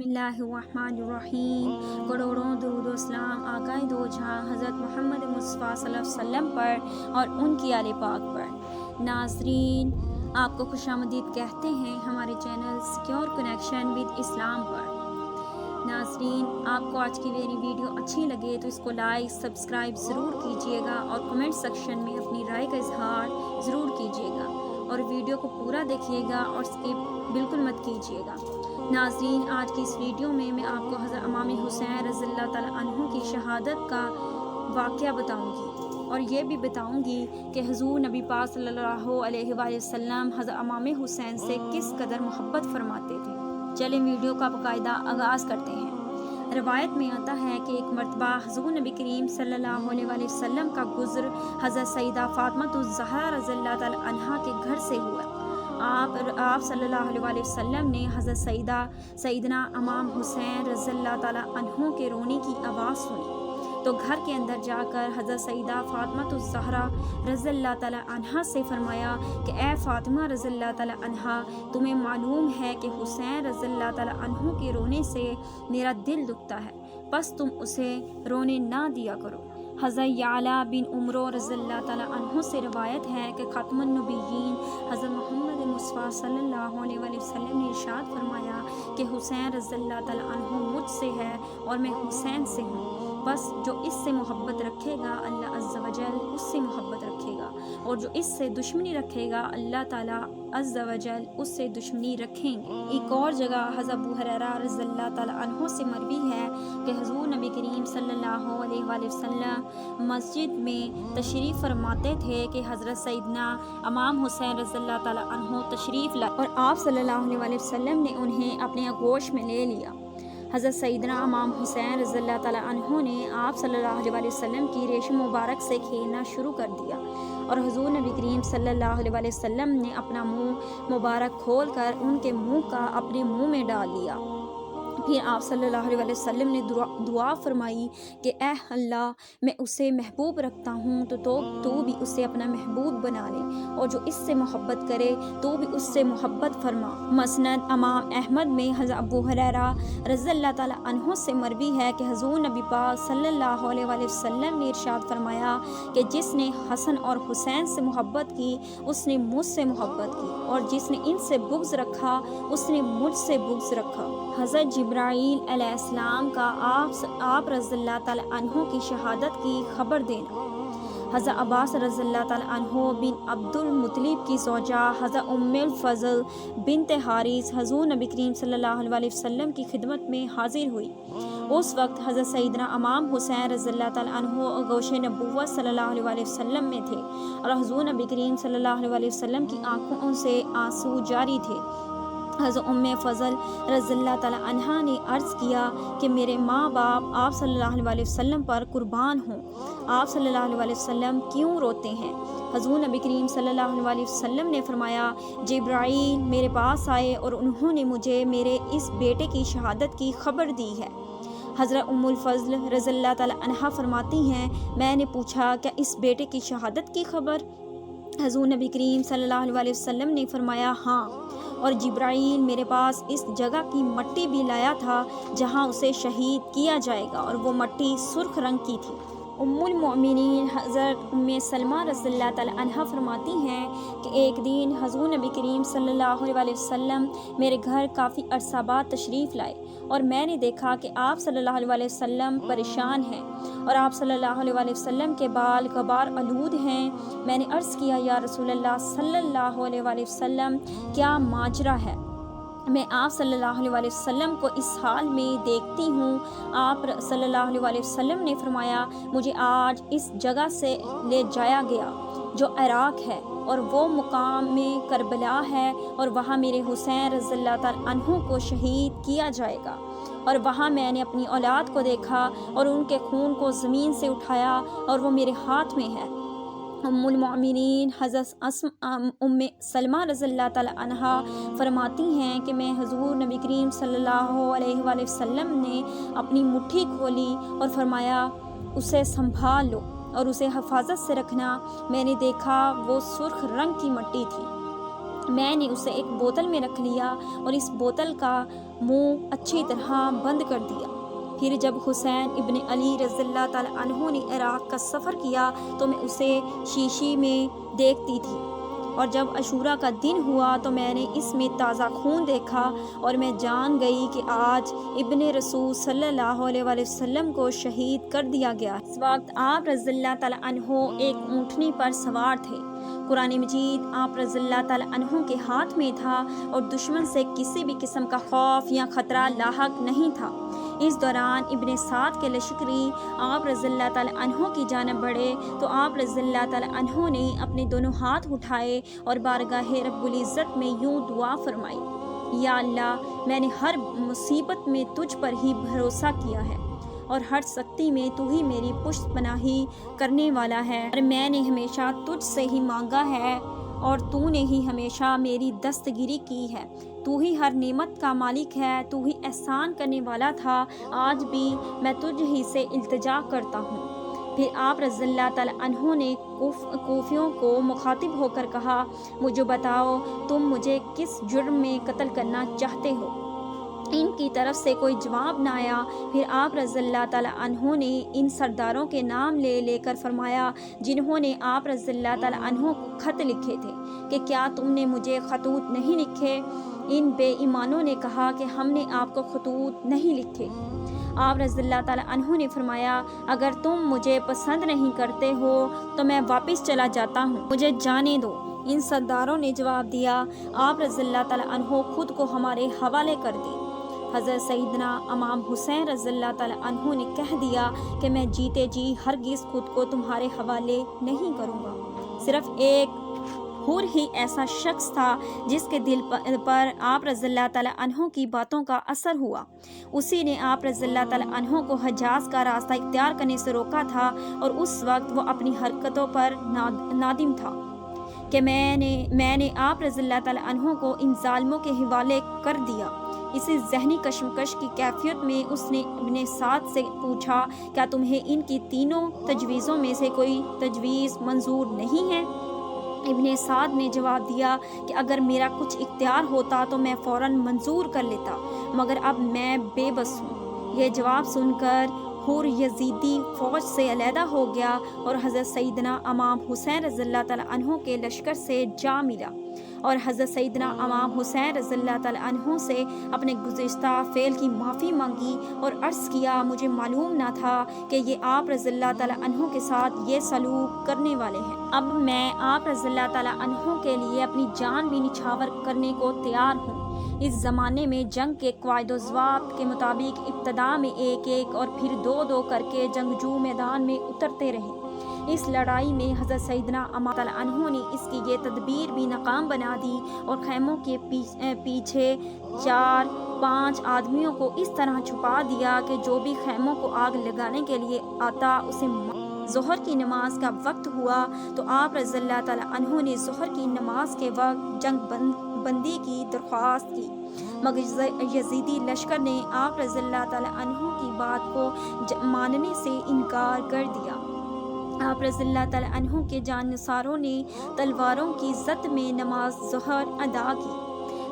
بسم اللہ الرحمن الرحیم۔ کروڑوں درود و سلام آقائے دو جہاں حضرت محمد مصطفیٰ صلی اللہ علیہ وسلم پر اور ان کی آل پاک پر۔ ناظرین، آپ کو خوش آمدید کہتے ہیں ہمارے چینل سیکیور کنیکشن ود اسلام پر۔ ناظرین، آپ کو آج کی میری ویڈیو اچھی لگے تو اس کو لائک سبسکرائب ضرور کیجیے گا اور کمنٹ سیکشن میں اپنی رائے کا اظہار ضرور کیجیے گا اور ویڈیو کو پورا دیکھیے گا اور اسکپ بالکل مت کیجیے گا۔ ناظرین، آج کی اس ویڈیو میں آپ کو حضرت امام حسین رضی اللہ تعالیٰ عنہ کی شہادت کا واقعہ بتاؤں گی اور یہ بھی بتاؤں گی کہ حضور نبی پاک صلی اللہ علیہ وآلہ وسلم حضرت امام حسین سے کس قدر محبت فرماتے تھے۔ چلیں ویڈیو کا باقاعدہ آغاز کرتے ہیں۔ روایت میں آتا ہے کہ ایک مرتبہ حضور نبی کریم صلی اللہ علیہ وآلہ وسلم کا گزر حضرت سیدہ فاطمہ الزہرا رضی اللہ تعالیٰ عنہا کے گھر سے ہوا۔ آپ صلی اللہ علیہ وآلہ وسلم نے حضرت سیدنا امام حسین رضی اللہ تعالیٰ عنہ کے رونے کی آواز سنی تو گھر کے اندر جا کر حضرت سیدہ فاطمہ الزہرا رضی اللہ تعالیٰ عنہا سے فرمایا کہ اے فاطمہ رضی اللہ تعالیٰ عنہا، تمہیں معلوم ہے کہ حسین رضی اللہ تعالیٰ عنہ کے رونے سے میرا دل دکھتا ہے، بس تم اسے رونے نہ دیا کرو۔ حضرت یعلا بن عمرو رضی اللہ تعالیٰ عنہ سے روایت ہے کہ خاتم النبیین حضرت محمد مصطفیٰ صلی اللہ علیہ وآلہ وسلم نے ارشاد فرمایا کہ حسین رضی اللہ تعالیٰ عنہ مجھ سے ہے اور میں حسین سے ہوں، بس جو اس سے محبت رکھے گا اللہ عز و جل اس سے محبت رکھے گا، اور جو اس سے دشمنی رکھے گا اللہ تعالیٰ عز و جل اس سے دشمنی رکھیں گے۔ ایک اور جگہ حضرت ابو ہریرہ رضی اللہ تعالیٰ عنہ سے مروی ہے کہ حضور نبی کریم صلی اللہ علیہ وآلہ وسلم مسجد میں تشریف فرماتے تھے کہ حضرت سیدنا امام حسین رضی اللہ تعالیٰ عنہ تشریف لائے اور آپ صلی اللہ علیہ وآلہ وسلم نے انہیں اپنے آغوش میں لے لیا۔ حضرت سیدنا امام حسین رضی اللہ تعالیٰ عنہ نے آپ صلی اللہ علیہ وآلہ وسلم کی ریشم مبارک سے کھیلنا شروع کر دیا اور حضور نبی کریم صلی اللہ علیہ وآلہ وسلم نے اپنا منہ مبارک کھول کر ان کے منہ کا اپنے منہ میں ڈال لیا۔ پھر آپ صلی اللہ علیہ وآلہ وسلم نے دعا فرمائی کہ اے اللہ، میں اسے محبوب رکھتا ہوں تو بھی اسے اپنا محبوب بنا لے، اور جو اس سے محبت کرے تو بھی اس سے محبت فرما۔ مسند امام احمد میں حضرت ابو ہریرہ رضی اللہ تعالیٰ عنہ سے مروی ہے کہ حضور نبی پاک صلی اللہ علیہ وآلہ وسلم نے ارشاد فرمایا کہ جس نے حسن اور حسین سے محبت کی اس نے مجھ سے محبت کی، اور جس نے ان سے بغض رکھا اس نے مجھ سے بغض رکھا۔ حضرت جبرائیل علیہ السلام کا آپ رضی اللہ تعالیٰ عنہ کی شہادت کی خبر دینا۔ حضرت عباس رضی اللہ تعالیٰ عنہ بن عبد المطلب کی زوجہ حضرت ام الفضل بنت حارث حضور نبی کریم صلی اللہ علیہ وسلم کی خدمت میں حاضر ہوئی۔ اس وقت حضرت سیدنا امام حسین رضی اللہ تعالیٰ عنہ آغوش نبوت صلی اللہ علیہ وسلم میں تھے اور حضور نبی کریم صلی اللہ علیہ وسلم کی آنکھوں سے آنسو جاری تھے۔ حضرت ام فضل رضی اللہ تعالیٰ عنہا نے عرض کیا کہ میرے ماں باپ آپ صلی اللہ علیہ وسلم پر قربان ہوں، آپ صلی اللہ علیہ وسلم کیوں روتے ہیں؟ حضور نبی کریم صلی اللہ علیہ وسلم نے فرمایا جبرائیل میرے پاس آئے اور انہوں نے مجھے میرے اس بیٹے کی شہادت کی خبر دی ہے۔ حضرت ام الفضل رضی اللہ تعالیٰ عنہا فرماتی ہیں میں نے پوچھا کیا اس بیٹے کی شہادت کی خبر؟ حضور نبی کریم صلی اللہ علیہ وسلم نے فرمایا ہاں، اور جبرائیل میرے پاس اس جگہ کی مٹی بھی لایا تھا جہاں اسے شہید کیا جائے گا، اور وہ مٹی سرخ رنگ کی تھی۔ ام المؤمنین حضرت ام سلمہ رضی اللہ تعالیٰ عنہا فرماتی ہیں کہ ایک دن حضور نبی کریم صلی اللہ علیہ وسلم میرے گھر کافی عرصہ بعد تشریف لائے اور میں نے دیکھا کہ آپ صلی اللہ علیہ وسلم پریشان ہیں اور آپ صلی اللہ علیہ وسلم کے بال غبار آلود ہیں۔ میں نے عرض کیا یا رسول اللہ صلی اللہ علیہ وسلم کیا ماجرا ہے؟ میں آپ صلی اللہ علیہ وسلم کو اس حال میں دیکھتی ہوں۔ آپ صلی اللہ علیہ وسلم نے فرمایا مجھے آج اس جگہ سے لے جایا گیا جو عراق ہے اور وہ مقام میں کربلا ہے، اور وہاں میرے حسین رضی اللہ تعالیٰ عنہ کو شہید کیا جائے گا، اور وہاں میں نے اپنی اولاد کو دیکھا اور ان کے خون کو زمین سے اٹھایا اور وہ میرے ہاتھ میں ہے۔ ام المؤمنین حضرت ام سلمہ رضی اللہ تعالیٰ عنہا فرماتی ہیں کہ میں حضور نبی کریم صلی اللہ علیہ وآلہ وسلم نے اپنی مٹھی کھولی اور فرمایا اسے سنبھال لو اور اسے حفاظت سے رکھنا۔ میں نے دیکھا وہ سرخ رنگ کی مٹی تھی، میں نے اسے ایک بوتل میں رکھ لیا اور اس بوتل کا منہ اچھی طرح بند کر دیا۔ پھر جب حسین ابن علی رضی اللہ تعالیٰ عنہ نے عراق کا سفر کیا تو میں اسے شیشے میں دیکھتی تھی، اور جب عاشوراء کا دن ہوا تو میں نے اس میں تازہ خون دیکھا، اور میں جان گئی کہ آج ابن رسول صلی اللہ علیہ وآلہ وسلم کو شہید کر دیا گیا۔ اس وقت آپ رضی اللہ تعالیٰ عنہ ایک اونٹنی پر سوار تھے۔ قرآن مجید آپ رضی اللہ تعالیٰ عنہ کے ہاتھ میں تھا، اور دشمن سے کسی بھی قسم کا خوف یا خطرہ لاحق نہیں تھا۔ اس دوران ابن سعد کے لشکری آپ رضی اللہ تعالیٰ عنہ کی جانب بڑھے تو آپ رضی اللہ تعالیٰ عنہ نے اپنے دونوں ہاتھ اٹھائے اور بارگاہ رب العزت میں یوں دعا فرمائی: یا اللہ، میں نے ہر مصیبت میں تجھ پر ہی بھروسہ کیا ہے، اور ہر سختی میں تو ہی میری پشت پناہی کرنے والا ہے، اور میں نے ہمیشہ تجھ سے ہی مانگا ہے، اور تو نے ہی ہمیشہ میری دستگیری کی ہے۔ تو ہی ہر نعمت کا مالک ہے، تو ہی احسان کرنے والا تھا، آج بھی میں تجھ ہی سے التجا کرتا ہوں۔ پھر آپ رضی اللہ تعالیٰ عنہ نے کوفیوں کو مخاطب ہو کر کہا: مجھے بتاؤ، تم مجھے کس جرم میں قتل کرنا چاہتے ہو؟ ان کی طرف سے کوئی جواب نہ آیا۔ پھر آپ رضی اللہ تعالیٰ عنہ نے ان سرداروں کے نام لے کر فرمایا جنہوں نے آپ رضی اللہ تعالیٰ عنہ کو خط لکھے تھے کہ کیا تم نے مجھے خطوط نہیں لکھے؟ ان بے ایمانوں نے کہا کہ ہم نے آپ کو خطوط نہیں لکھے۔ آپ رضی اللہ تعالیٰ عنہ نے فرمایا: اگر تم مجھے پسند نہیں کرتے ہو تو میں واپس چلا جاتا ہوں، مجھے جانے دو۔ ان سرداروں نے جواب دیا: آپ رضی اللہ تعالیٰ عنہ خود کو ہمارے حوالے کر دیں۔ حضرت سیدنا امام حسین رضی اللہ تعالیٰ عنہ نے کہہ دیا کہ میں جیتے جی ہرگز خود کو تمہارے حوالے نہیں کروں گا۔ صرف ایک حور ہی ایسا شخص تھا جس کے دل پر آپ رضی اللہ تعالیٰ عنہ کی باتوں کا اثر ہوا۔ اسی نے آپ رضی اللہ تعالیٰ عنہ کو حجاز کا راستہ اختیار کرنے سے روکا تھا، اور اس وقت وہ اپنی حرکتوں پر نادم تھا کہ میں نے آپ رضی اللہ تعالیٰ عنہ کو ان ظالموں کے حوالے کر دیا۔ اسی ذہنی کشمکش کی کیفیت میں اس نے ابن سعد سے پوچھا: کیا تمہیں ان کی تینوں تجویزوں میں سے کوئی تجویز منظور نہیں ہے؟ ابن سعد نے جواب دیا کہ اگر میرا کچھ اختیار ہوتا تو میں فوراً منظور کر لیتا، مگر اب میں بے بس ہوں۔ یہ جواب سن کر حور یزیدی فوج سے علیحدہ ہو گیا اور حضرت سیدنا امام حسین رضی اللہ تعالیٰ عنہ کے لشکر سے جا ملا، اور حضرت سیدنا امام حسین رضی اللہ تعالیٰ عنہ سے اپنے گزشتہ فعل کی معافی مانگی اور عرض کیا: مجھے معلوم نہ تھا کہ یہ آپ رضی اللہ تعالیٰ عنہ کے ساتھ یہ سلوک کرنے والے ہیں۔ اب میں آپ رضی اللہ تعالیٰ عنہ کے لیے اپنی جان بھی نچھاور کرنے کو تیار ہوں۔ اس زمانے میں جنگ کے قواعد و ضوابط کے مطابق ابتدا میں ایک ایک اور پھر دو دو کر کے جنگجو میدان میں اترتے رہے۔ اس لڑائی میں حضرت سیدنا امام تعالیٰ عنہ نے اس کی یہ تدبیر بھی ناکام بنا دی اور خیموں کے پیچھے 4-5 آدمیوں کو اس طرح چھپا دیا کہ جو بھی خیموں کو آگ لگانے کے لیے آتا اسے ظہر کی نماز کا وقت ہوا تو آپ رضی اللہ تعالیٰ عنہ نے ظہر کی نماز کے وقت جنگ بندی کی درخواست کی، مگر یزیدی لشکر نے آپ رضی اللہ تعالیٰ عنہ کی بات کو ماننے سے انکار کر دیا۔ آپ رضی اللہ تعالیٰ عنہ کے جانثاروں نے تلواروں کی زد میں نماز ظہر ادا کی۔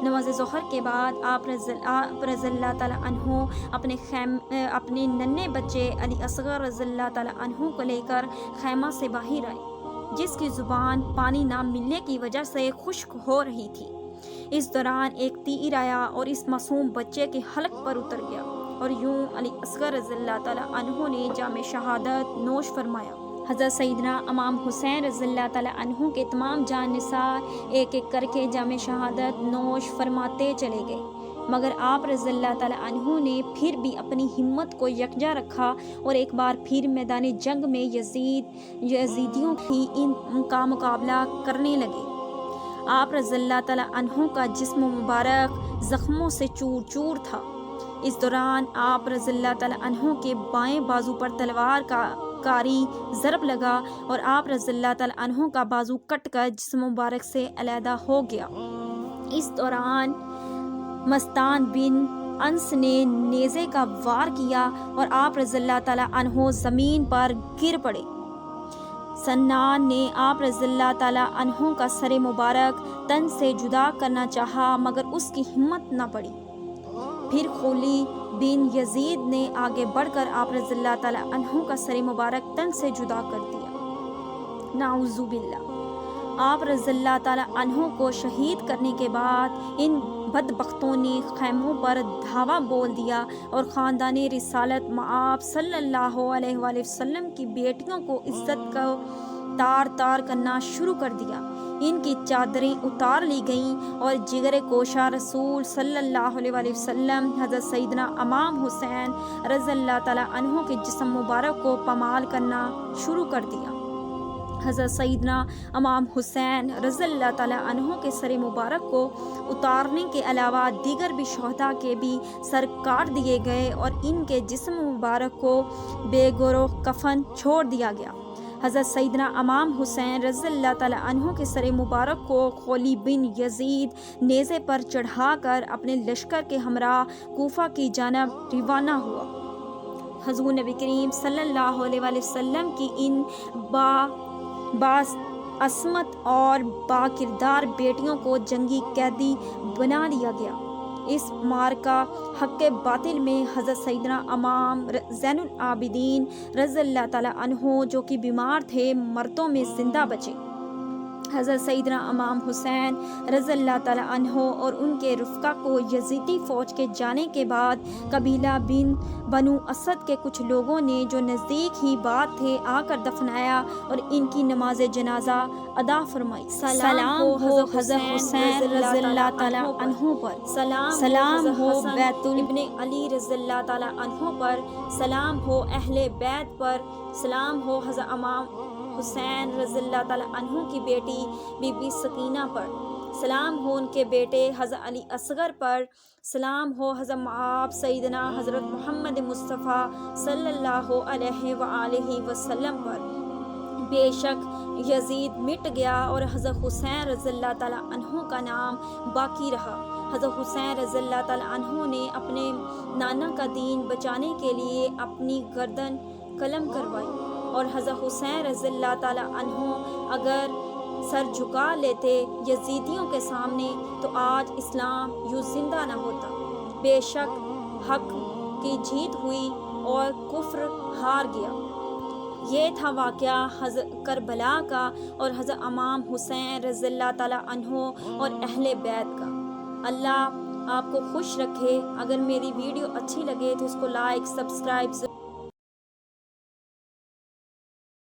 نماز ظہر کے بعد آپ رضی اللہ تعالیٰ عنہ اپنے ننھے بچے علی اصغر رضی اللہ تعالیٰ عنہ کو لے کر خیمہ سے باہر آئے، جس کی زبان پانی نہ ملنے کی وجہ سے خشک ہو رہی تھی۔ اس دوران ایک تیر آیا اور اس معصوم بچے کے حلق پر اتر گیا، اور یوں علی اصغر رضی اللہ تعالیٰ عنہ نے جام شہادت نوش فرمایا۔ حضرت سیدنا امام حسین رضی اللہ تعالیٰ عنہ کے تمام جان نثار ایک ایک کر کے جام شہادت نوش فرماتے چلے گئے، مگر آپ رضی اللہ تعالیٰ عنہ نے پھر بھی اپنی ہمت کو یکجا رکھا اور ایک بار پھر میدان جنگ میں یزیدیوں ہی ان کا مقابلہ کرنے لگے۔ آپ رضی اللہ تعالیٰ عنہ کا جسم مبارک زخموں سے چور چور تھا۔ اس دوران آپ رضی اللہ تعالیٰ عنہ کے بائیں بازو پر تلوار کا کاری ضرب لگا اور آپ رضی اللہ تعالیٰ عنہ کا بازو کٹ کر جسم مبارک سے علیحدہ ہو گیا۔ اس دوران مستان بن انس نے نیزے کا وار کیا اور آپ رضی اللہ تعالیٰ عنہ زمین پر گر پڑے۔ سنان نے آپ رضی اللہ تعالیٰ عنہ کا سر مبارک تن سے جدا کرنا چاہا، مگر اس کی ہمت نہ پڑی۔ پھر خولی بن یزید نے آگے بڑھ کر آپ رضی اللہ تعالیٰ عنہ کا سر مبارک تن سے جدا کر دیا، نعوذ باللہ۔ آپ رضی اللہ تعالیٰ عنہ کو شہید کرنے کے بعد ان بدبختوں نے خیموں پر دھاوا بول دیا اور خاندان رسالت مآب صلی اللہ علیہ وآلہ وسلم کی بیٹیوں کو عزت کو تار تار کرنا شروع کر دیا۔ ان کی چادریں اتار لی گئیں اور جگر کوشا رسول صلی اللہ علیہ وآلہ وسلم حضرت سیدنا امام حسین رضی اللہ تعالیٰ عنہ کے جسم مبارک کو پامال کرنا شروع کر دیا۔ حضرت سیدنا امام حسین رضی اللہ تعالیٰ عنہ کے سر مبارک کو اتارنے کے علاوہ دیگر بھی شہداء کے بھی سر کاٹ دیے گئے اور ان کے جسم مبارک کو بے گروہ کفن چھوڑ دیا گیا۔ حضرت سیدنا امام حسین رضی اللہ تعالیٰ عنہ کے سر مبارک کو خولی بن یزید نیزے پر چڑھا کر اپنے لشکر کے ہمراہ کوفہ کی جانب روانہ ہوا۔ حضور نبی کریم صلی اللہ علیہ وآلہ وسلم کی ان عصمت اور با کردار بیٹیوں کو جنگی قیدی بنا لیا گیا۔ اس مارکہ حق باطل میں حضرت سیدنا امام زین العابدین رضی اللہ تعالیٰ عنہ جو کہ بیمار تھے مرتوں میں زندہ بچے۔ حضرت سیدنا امام حسین رضی اللہ تعالیٰ عنہ اور ان کے رفقا کو یزیدی فوج کے جانے کے بعد قبیلہ بنو اسد کے کچھ لوگوں نے جو نزدیک ہی بات تھے آ کر دفنایا اور ان کی نماز جنازہ ادا فرمائی۔ سلام ہو حضرت حسین رضی اللہ تعالیٰ عنہ پر، سلام ہو بیت ابن علی رضی اللہ تعالیٰ عنہ پر، سلام ہو اہل بیت پر، سلام ہو حضرت امام حسین رضی اللہ تعالیٰ عنہ کی بیٹی بی بی سکینہ پر، سلام ہو ان کے بیٹے حضرت علی اصغر پر، سلام ہو حضرت مآب سیدنا حضرت محمد مصطفیٰ صلی اللہ علیہ وآلہ وسلم پر۔ بے شک یزید مٹ گیا اور حضرت حسین رضی اللہ تعالیٰ عنہ کا نام باقی رہا۔ حضرت حسین رضی اللہ تعالیٰ عنہ نے اپنے نانا کا دین بچانے کے لیے اپنی گردن قلم کروائی اور حضرت حسین رضی اللہ تعالیٰ عنہ اگر سر جھکا لیتے یزیدیوں کے سامنے تو آج اسلام یوں زندہ نہ ہوتا۔ بے شک حق کی جیت ہوئی اور کفر ہار گیا۔ یہ تھا واقعہ حضرت کربلا کا اور حضرت امام حسین رضی اللہ تعالیٰ عنہ اور اہل بیت کا۔ اللہ آپ کو خوش رکھے۔ اگر میری ویڈیو اچھی لگے تو اس کو لائک سبسکرائب